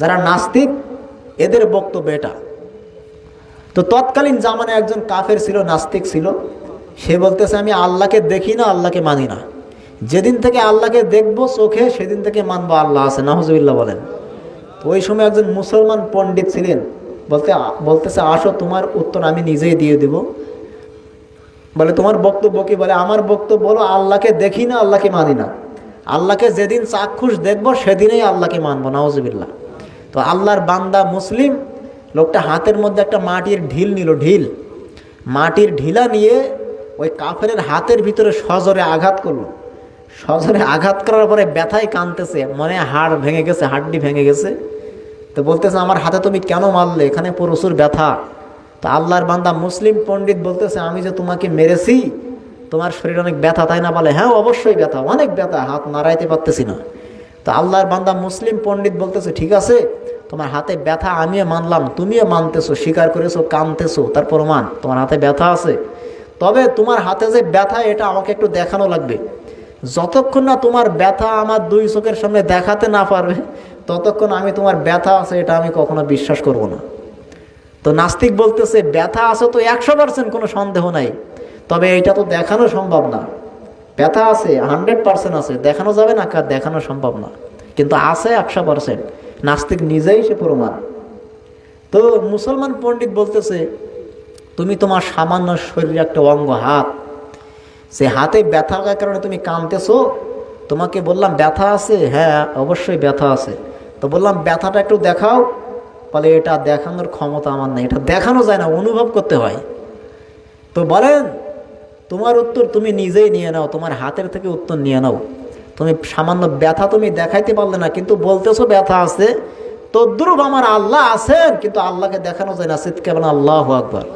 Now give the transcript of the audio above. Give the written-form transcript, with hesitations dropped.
যারা নাস্তিক এদের বক্তব্য এটা। তো তৎকালীন জামানায় একজন কাফের ছিল, নাস্তিক ছিল, সে বলতেছে আমি আল্লাহকে দেখি না, আল্লাহকে মানি না, যেদিন থেকে আল্লাহকে দেখবো চোখে সেদিন থেকে মানবো আল্লাহ আছে। নাউজুবিল্লাহ বলেন। তো ওই সময় একজন মুসলমান পণ্ডিত ছিলেন, বলতেছে আসো তোমার উত্তর আমি নিজেই দিয়ে দিব। বলে তোমার বক্তব্য কি? বলে আমার বক্তব্য বলো আল্লাহকে দেখি না, আল্লাহকে মানি না, আল্লাহকে যেদিন চাক্ষুষ দেখবো সেদিনেই আল্লাহকে মানবো। নাউজুবিল্লাহ। তো আল্লাহর বান্দা মুসলিম লোকটা হাতের মধ্যে একটা মাটির ঢিল নিল, মাটির ঢিলা নিয়ে ওই কাফেরের হাতের ভিতরে সজোরে আঘাত করলো। সজোরে আঘাত করার পরে ব্যথায় কাঁদতেছে, মনে হাড় ভেঙে গেছে, হাড্ডি ভেঙে গেছে। তো বলতেছে আমার হাতে তুমি কেন মারলে, এখানে প্রচুর ব্যথা। তো আল্লাহর বান্দা মুসলিম পণ্ডিত বলতেছে আমি যে তোমাকে মেরেছি তোমার শরীর অনেক ব্যথা, তাই না? বলে হ্যাঁ অবশ্যই ব্যথা, অনেক ব্যথা, হাত নাড়াইতে পারতেছি না। তো আল্লাহর বান্দা মুসলিম পণ্ডিত বলতেছে ঠিক আছে, তোমার হাতে ব্যথা আমিও মানলাম, তুমিও মানতেছো, স্বীকার করেছো, কাঁদতেছো, তার প্রমাণ তোমার হাতে ব্যথা আছে। তবে তোমার হাতে যে ব্যথা এটা আমাকে একটু দেখানো লাগবে। যতক্ষণ না তোমার ব্যথা আমার দুই চোখের সামনে দেখাতে না পারবে ততক্ষণ আমি তোমার ব্যথা আছে এটা আমি কখনো বিশ্বাস করব না। তো নাস্তিক বলতেছে ব্যথা আছে তো 100% কোনো সন্দেহ নাই, তবে এটা তো দেখানো সম্ভব না। ব্যথা আছে 100% আছে, দেখানো যাবে না, কার দেখানো সম্ভব না, কিন্তু আছে 100%। নাস্তিক নিজেই সে প্রমাণ। তো মুসলমান পণ্ডিত বলতেছে তুমি তোমার সামান্য শরীরে একটা অঙ্গ হাত, সে হাতে ব্যথা লাগার কারণে তুমি কাঁদতেছো, তোমাকে বললাম ব্যথা আছে, হ্যাঁ অবশ্যই ব্যথা আছে। তো বললাম ব্যথাটা একটু দেখাও, বলে এটা দেখানোর ক্ষমতা আমার নেই, এটা দেখানো যায় না, অনুভব করতে হয়। তো বলেন তোমার উত্তর তুমি নিজেই নিয়ে নাও, তোমার হাতের থেকে উত্তর নিয়ে নাও। তুমি সামান্য ব্যথা তুমি দেখাইতে পারলে না, কিন্তু বলতেছো ব্যথা আছে। তদ্রুপ আমার আল্লাহ আছেন, কিন্তু আল্লাহকে দেখানো যায় না। চিৎকার বলেন আল্লাহু আকবার।